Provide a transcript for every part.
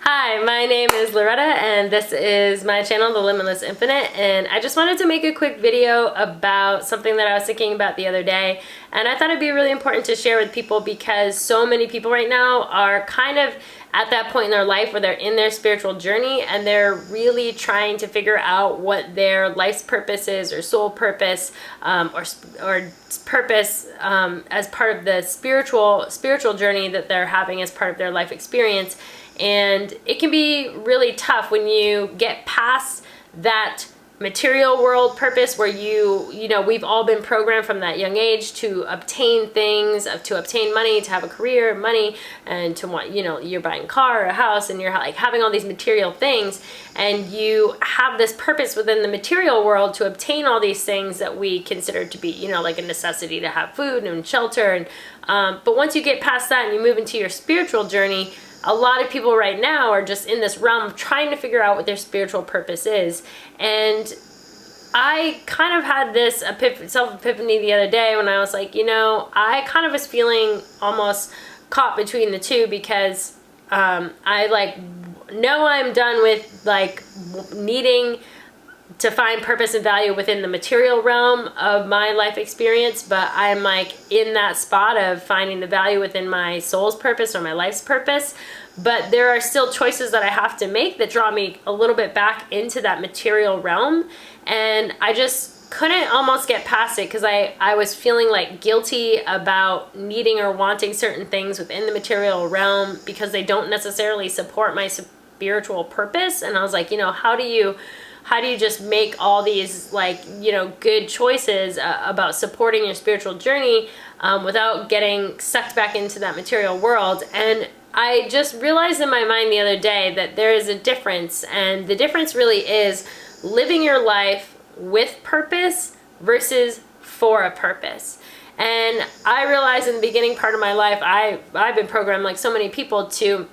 Hi, my name is Loretta and this is my channel, The Limitless Infinite, and I just wanted to make a quick video about something that I was thinking about the other day, and I thought it'd be really important to share with people because so many people right now are kind of at that point in their life where they're in their spiritual journey and they're really trying to figure out what their life's purpose is, or soul purpose, or purpose as part of the spiritual journey that they're having as part of their life experience. And it can be really tough when you get past that material world purpose where you know, we've all been programmed from that young age to obtain things, to obtain money, to have a career, money, and to want, you know, you're buying a car or a house and you're like having all these material things, and you have this purpose within the material world to obtain all these things that we consider to be, you know, like a necessity to have food and shelter. And but once you get past that and you move into your spiritual journey, a lot of people right now are just in this realm of trying to figure out what their spiritual purpose is. And I kind of had this self-epiphany the other day when I was like, you know, I kind of was feeling almost caught between the two, because I like know I'm done with like needing to find purpose and value within the material realm of my life experience, but I'm like in that spot of finding the value within my soul's purpose or my life's purpose. But there are still choices that I have to make that draw me a little bit back into that material realm, and I just couldn't almost get past it because I was feeling like guilty about needing or wanting certain things within the material realm because they don't necessarily support my spiritual purpose. And I was like, you know, how do you just make all these, like, you know, good choices about supporting your spiritual journey without getting sucked back into that material world? And I just realized in my mind the other day that there is a difference, and the difference really is living your life with purpose versus for a purpose. And I realized in the beginning part of my life, I've been programmed, like so many people, to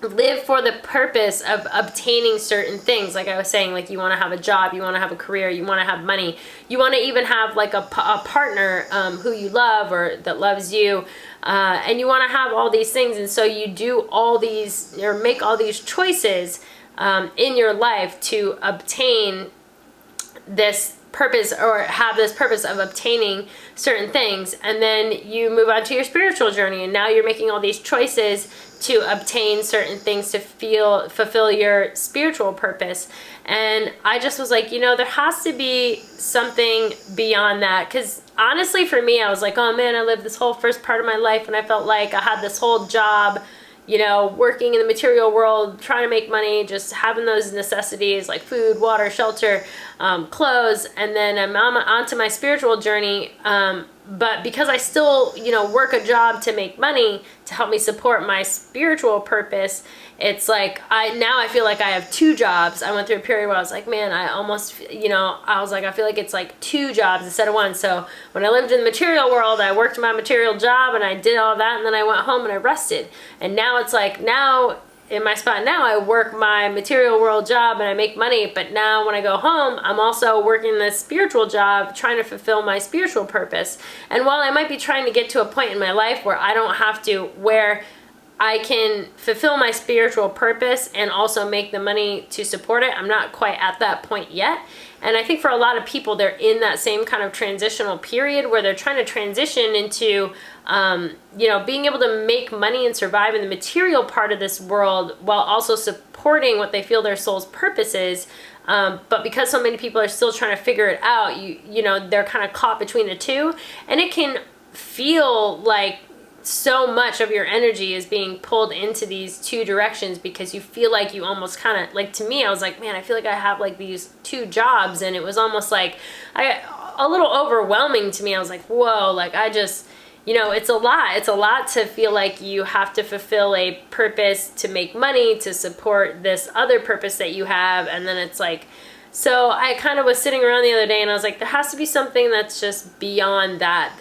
live for the purpose of obtaining certain things. Like I was saying, like you want to have a job, you want to have a career, you want to have money, you want to even have like a partner who you love or that loves you, and you want to have all these things. And so you do all these, or make all these choices in your life to obtain this purpose, or have this purpose of obtaining certain things. And then you move on to your spiritual journey, and now you're making all these choices to obtain certain things to fulfill your spiritual purpose. And I just was like, you know, there has to be something beyond that. Because honestly, for me, I was like, oh man, I lived this whole first part of my life and I felt like I had this whole job, you know, working in the material world, trying to make money, just having those necessities like food, water, shelter, clothes. And then I'm on to my spiritual journey. But because I still, you know, work a job to make money to help me support my spiritual purpose, it's like now I feel like I have two jobs. I went through a period where I was like, man, I almost, you know, I was like, I feel like it's like two jobs instead of one. So when I lived in the material world, I worked my material job and I did all that, and then I went home and I rested. And now it's like, now in my spot now, I work my material world job and I make money, but now when I go home, I'm also working this spiritual job, trying to fulfill my spiritual purpose. And while I might be trying to get to a point in my life where I don't have to, where I can fulfill my spiritual purpose and also make the money to support it, I'm not quite at that point yet. And I think for a lot of people, they're in that same kind of transitional period where they're trying to transition into, you know, being able to make money and survive in the material part of this world while also supporting what they feel their soul's purpose is. But because so many people are still trying to figure it out, you know, they're kind of caught between the two, and it can feel like so much of your energy is being pulled into these two directions because you feel like you almost kind of, like, to me, I was like, man, I feel like I have like these two jobs, and it was almost like a little overwhelming to me. I was like, whoa, like I just, you know, it's a lot to feel like you have to fulfill a purpose to make money to support this other purpose that you have. And then it's like, so I kind of was sitting around the other day and I was like, there has to be something that's just beyond that.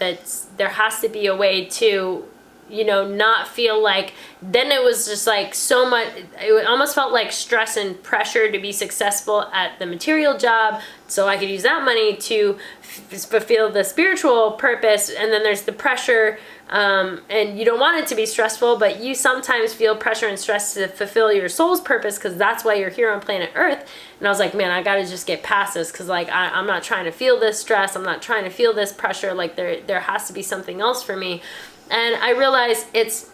There has to be a way to you know, not feel like, then it was just like so much, it almost felt like stress and pressure to be successful at the material job so I could use that money to fulfill the spiritual purpose. And then there's the pressure, and you don't want it to be stressful, but you sometimes feel pressure and stress to fulfill your soul's purpose because that's why you're here on planet Earth. And I was like, man, I gotta just get past this because like I'm not trying to feel this stress. I'm not trying to feel this pressure. Like there has to be something else for me. And I realized it's,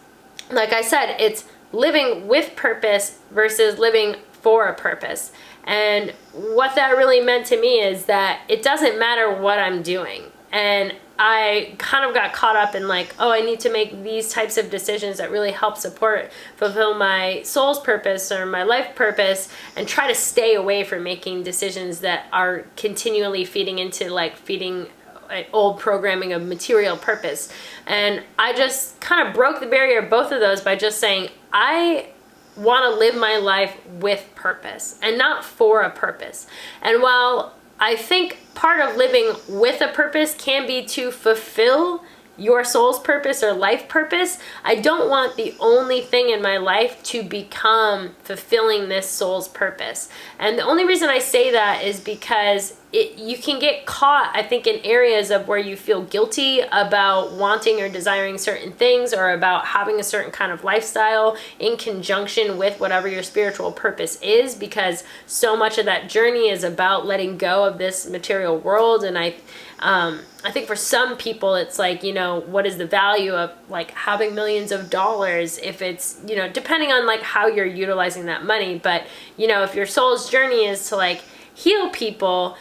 like I said, it's living with purpose versus living for a purpose. And what that really meant to me is that it doesn't matter what I'm doing. And I kind of got caught up in like, oh, I need to make these types of decisions that really help fulfill my soul's purpose or my life purpose, and try to stay away from making decisions that are continually feeding old programming of material purpose. And I just kind of broke the barrier of both of those by just saying, I want to live my life with purpose and not for a purpose. And while I think part of living with a purpose can be to fulfill your soul's purpose or life purpose, I don't want the only thing in my life to become fulfilling this soul's purpose. And the only reason I say that is because you can get caught, I think, in areas of where you feel guilty about wanting or desiring certain things, or about having a certain kind of lifestyle in conjunction with whatever your spiritual purpose is, because so much of that journey is about letting go of this material world. And I think for some people it's like, you know, what is the value of like having millions of dollars if it's, you know, depending on like how you're utilizing that money. But, you know, if your soul's journey is to like heal people,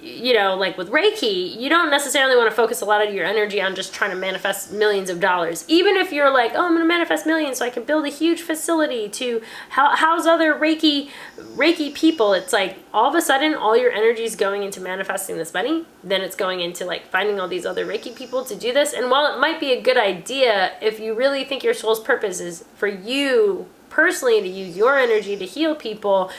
you know, like with Reiki, you don't necessarily want to focus a lot of your energy on just trying to manifest millions of dollars. Even if you're like, oh, I'm going to manifest millions so I can build a huge facility to house other Reiki people. It's like all of a sudden all your energy is going into manifesting this money. Then it's going into like finding all these other Reiki people to do this. And while it might be a good idea, if you really think your soul's purpose is for you personally to use your energy to heal people,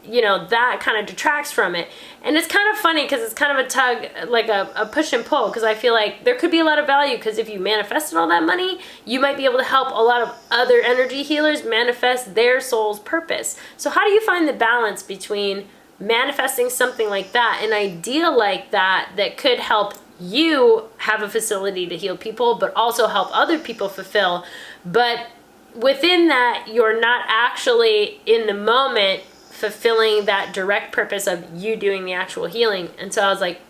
you know, that kind of detracts from it. And it's kind of funny because it's kind of a tug, like a push and pull, because I feel like there could be a lot of value, because if you manifested all that money, you might be able to help a lot of other energy healers manifest their soul's purpose. So how do you find the balance between manifesting something like that, an idea like that, that could help you have a facility to heal people, but also help other people fulfill, but within that, you're not actually in the moment fulfilling that direct purpose of you doing the actual healing? And so I was like,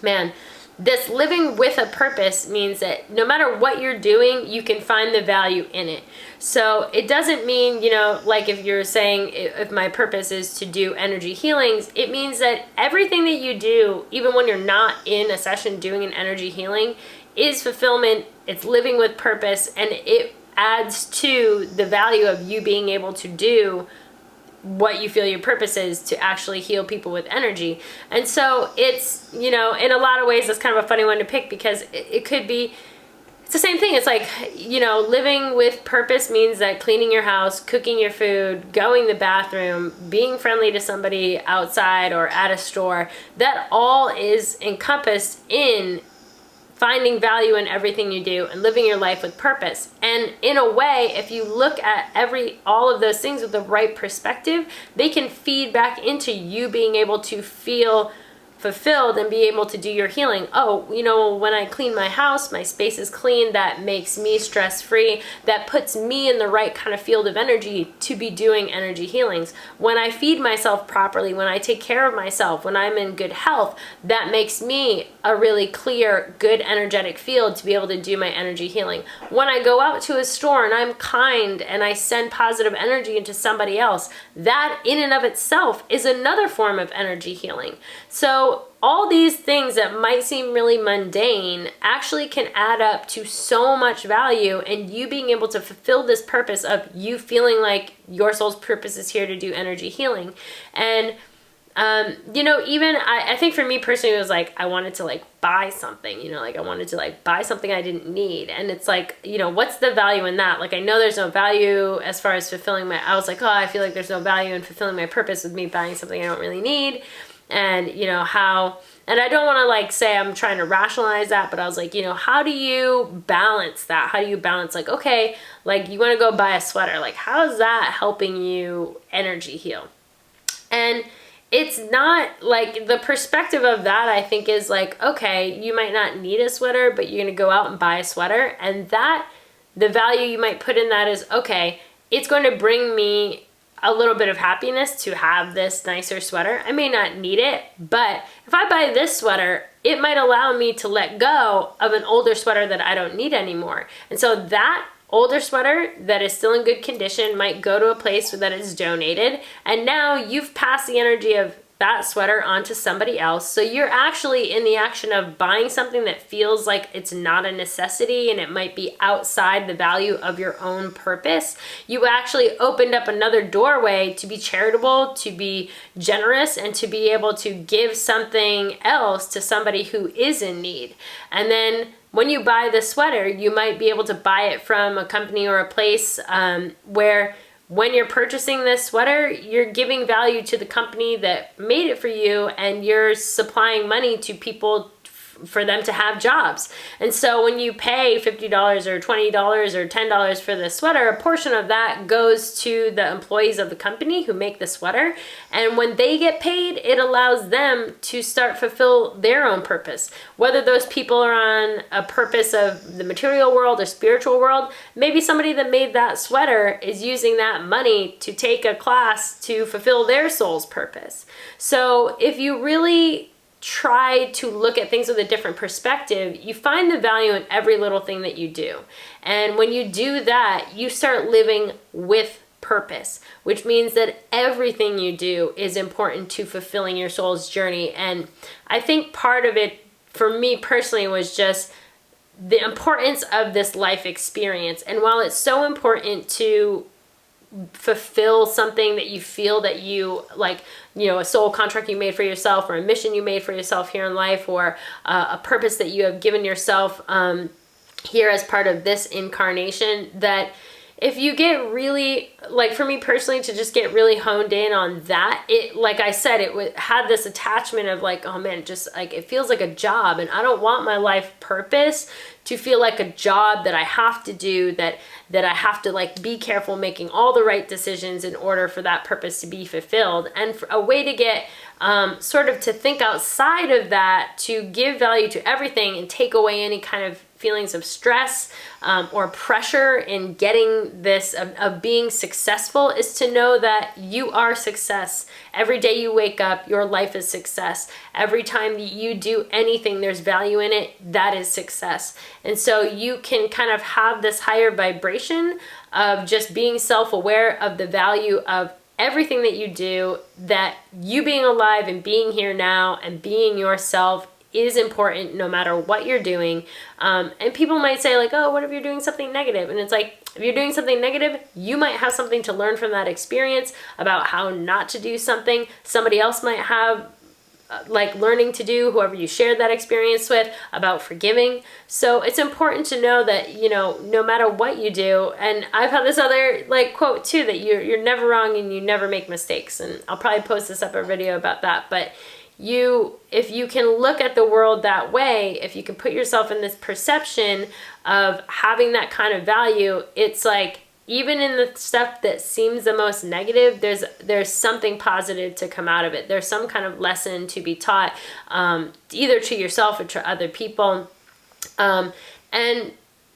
man, this living with a purpose means that no matter what you're doing, you can find the value in it. So it doesn't mean, you know, like if you're saying, if my purpose is to do energy healings, it means that everything that you do, even when you're not in a session doing an energy healing, is fulfillment. It's living with purpose, and it adds to the value of you being able to do what you feel your purpose is, to actually heal people with energy. And so it's, you know, in a lot of ways, it's kind of a funny one to pick, because it could be, it's the same thing. It's like, you know, living with purpose means that cleaning your house, cooking your food, going to the bathroom, being friendly to somebody outside or at a store, that all is encompassed in finding value in everything you do and living your life with purpose. And in a way, if you look at all of those things with the right perspective, they can feed back into you being able to feel fulfilled and be able to do your healing. Oh, you know, when I clean my house, my space is clean, that makes me stress-free, that puts me in the right kind of field of energy to be doing energy healings. When I feed myself properly, when I take care of myself, when I'm in good health, that makes me a really clear, good energetic field to be able to do my energy healing. When I go out to a store and I'm kind and I send positive energy into somebody else, that in and of itself is another form of energy healing. So all these things that might seem really mundane actually can add up to so much value, and you being able to fulfill this purpose of you feeling like your soul's purpose is here to do energy healing. And you know, even I think for me personally, it was like I wanted to like buy something, you know, like I wanted to like buy something I didn't need. And it's like, you know, what's the value in that? Like I know there's no value as far as fulfilling I was like, oh, I feel like there's no value in fulfilling my purpose with me buying something I don't really need. And, you know, how, and I don't want to like say I'm trying to rationalize that, but I was like, you know, how do you balance that? How do you balance like, okay, like you want to go buy a sweater, like how is that helping you energy heal? And it's not like, the perspective of that I think is like, okay, you might not need a sweater, but you're going to go out and buy a sweater. And that, the value you might put in that is, okay, it's going to bring me a little bit of happiness to have this nicer sweater. I may not need it, but if I buy this sweater, it might allow me to let go of an older sweater that I don't need anymore. And so that older sweater that is still in good condition might go to a place that is donated, and now you've passed the energy of that sweater onto somebody else. So you're actually in the action of buying something that feels like it's not a necessity and it might be outside the value of your own purpose. You actually opened up another doorway to be charitable, to be generous, and to be able to give something else to somebody who is in need. And then when you buy the sweater, you might be able to buy it from a company or a place where when you're purchasing this sweater, you're giving value to the company that made it for you, and you're supplying money to people for them to have jobs. And so when you pay $50 or $20 or $10 for the sweater, a portion of that goes to the employees of the company who make the sweater. And when they get paid, it allows them to start fulfill their own purpose. Whether those people are on a purpose of the material world or spiritual world, maybe somebody that made that sweater is using that money to take a class to fulfill their soul's purpose. So if you really try to look at things with a different perspective, you find the value in every little thing that you do. And when you do that, you start living with purpose, which means that everything you do is important to fulfilling your soul's journey. And I think part of it for me personally was just the importance of this life experience. And while it's so important to fulfill something that you feel that you like, you know, a soul contract you made for yourself, or a mission you made for yourself here in life, or a purpose that you have given yourself here as part of this incarnation, that if you get really, like for me personally, to just get really honed in on that, it, like I said, it had this attachment of like, oh man, just like, it feels like a job, and I don't want my life purpose to feel like a job that I have to do, that I have to like be careful making all the right decisions in order for that purpose to be fulfilled. And for a way to get sort of to think outside of that, to give value to everything and take away any kind of feelings of stress or pressure in getting this, of being successful, is to know that you are success. Every day you wake up, your life is success. Every time you do anything, there's value in it, that is success. And so you can kind of have this higher vibration of just being self-aware of the value of everything that you do, that you being alive and being here now and being yourself is important no matter what you're doing. And people might say like, oh, what if you're doing something negative? And it's like, if you're doing something negative, you might have something to learn from that experience about how not to do something. Somebody else might have like learning to do, whoever you shared that experience with, about forgiving. So it's important to know that, you know, no matter what you do, and I've had this other like quote too, that you're never wrong and you never make mistakes. And I'll probably post a separate video about that. But if you can look at the world that way, if you can put yourself in this perception of having that kind of value, it's like, even in the stuff that seems the most negative, there's something positive to come out of it. There's some kind of lesson to be taught, either to yourself or to other people. And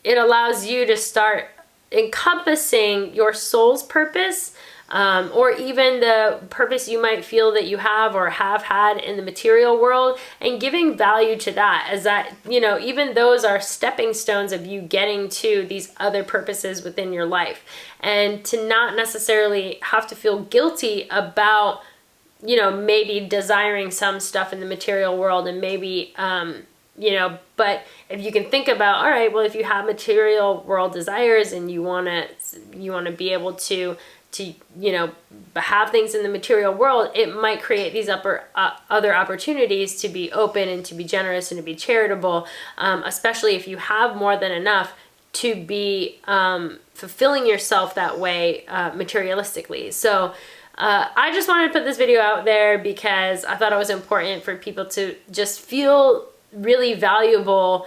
it allows you to start encompassing your soul's purpose, or even the purpose you might feel that you have or have had in the material world, and giving value to that, as that, you know, even those are stepping stones of you getting to these other purposes within your life. And to not necessarily have to feel guilty about, you know, maybe desiring some stuff in the material world, and maybe, you know, but if you can think about, all right, well, if you have material world desires and you want to be able to, you know, have things in the material world, it might create these other opportunities to be open and to be generous and to be charitable, especially if you have more than enough to be fulfilling yourself that way materialistically. So I just wanted to put this video out there because I thought it was important for people to just feel really valuable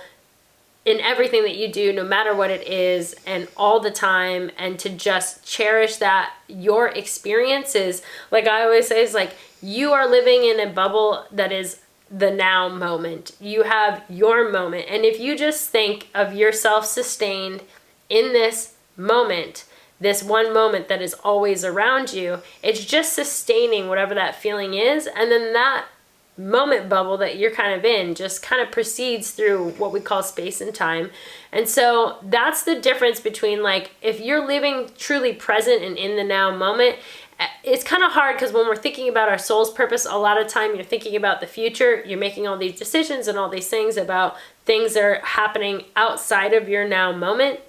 in everything that you do, no matter what it is, and all the time, and to just cherish that your experiences, like I always say, is like you are living in a bubble that is the now moment. You have your moment, and if you just think of yourself sustained in this moment, this one moment that is always around you, it's just sustaining whatever that feeling is, and then that moment bubble that you're kind of in just kind of proceeds through what we call space and time. And so that's the difference between, like, if you're living truly present and in the now moment, it's kind of hard because when we're thinking about our soul's purpose, a lot of time you're thinking about the future. You're making all these decisions and all these things about things that are happening outside of your now moment.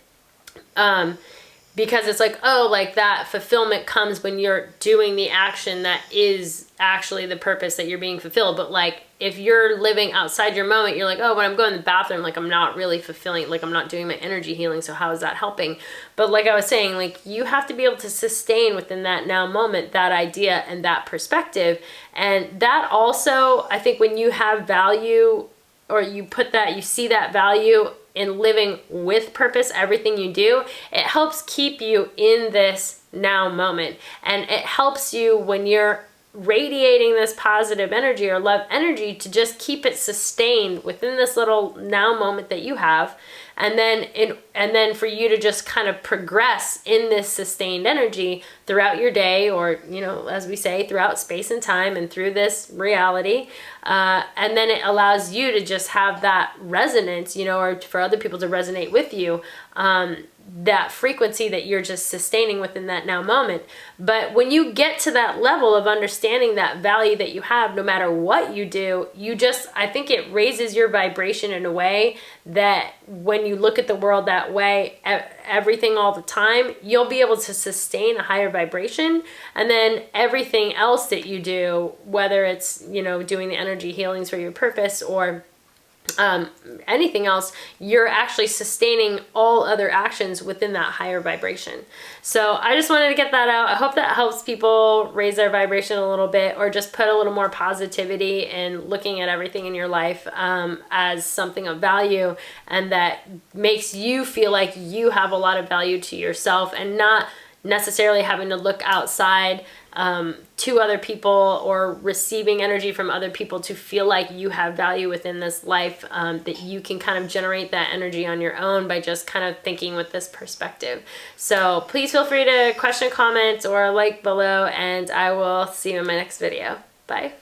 Because it's like, oh, like that fulfillment comes when you're doing the action that is actually the purpose that you're being fulfilled. But like, if you're living outside your moment, you're like, oh, when I'm going to the bathroom, like I'm not really fulfilling, like I'm not doing my energy healing. So how is that helping? But like I was saying, like you have to be able to sustain within that now moment, that idea and that perspective. And that also, I think when you have value, or you put that, you see that value in living with purpose, everything you do, it helps keep you in this now moment. And it helps you when you're radiating this positive energy or love energy to just keep it sustained within this little now moment that you have. And then for you to just kind of progress in this sustained energy throughout your day, or, you know, as we say, throughout space and time and through this reality. And then it allows you to just have that resonance, you know, or for other people to resonate with you, that frequency that you're just sustaining within that now moment. But when you get to that level of understanding that value that you have, no matter what you do, I think it raises your vibration in a way that when you look at the world that way, everything all the time, you'll be able to sustain a higher vibration. And then everything else that you do, whether it's, you know, doing the energy healings for your purpose or anything else, you're actually sustaining all other actions within that higher vibration. So I just wanted to get that out. I hope that helps people raise their vibration a little bit, or just put a little more positivity in looking at everything in your life as something of value, and that makes you feel like you have a lot of value to yourself, and not necessarily having to look outside to other people or receiving energy from other people to feel like you have value within this life, that you can kind of generate that energy on your own by just kind of thinking with this perspective. So please feel free to question, comment, or like below, and I will see you in my next video. Bye.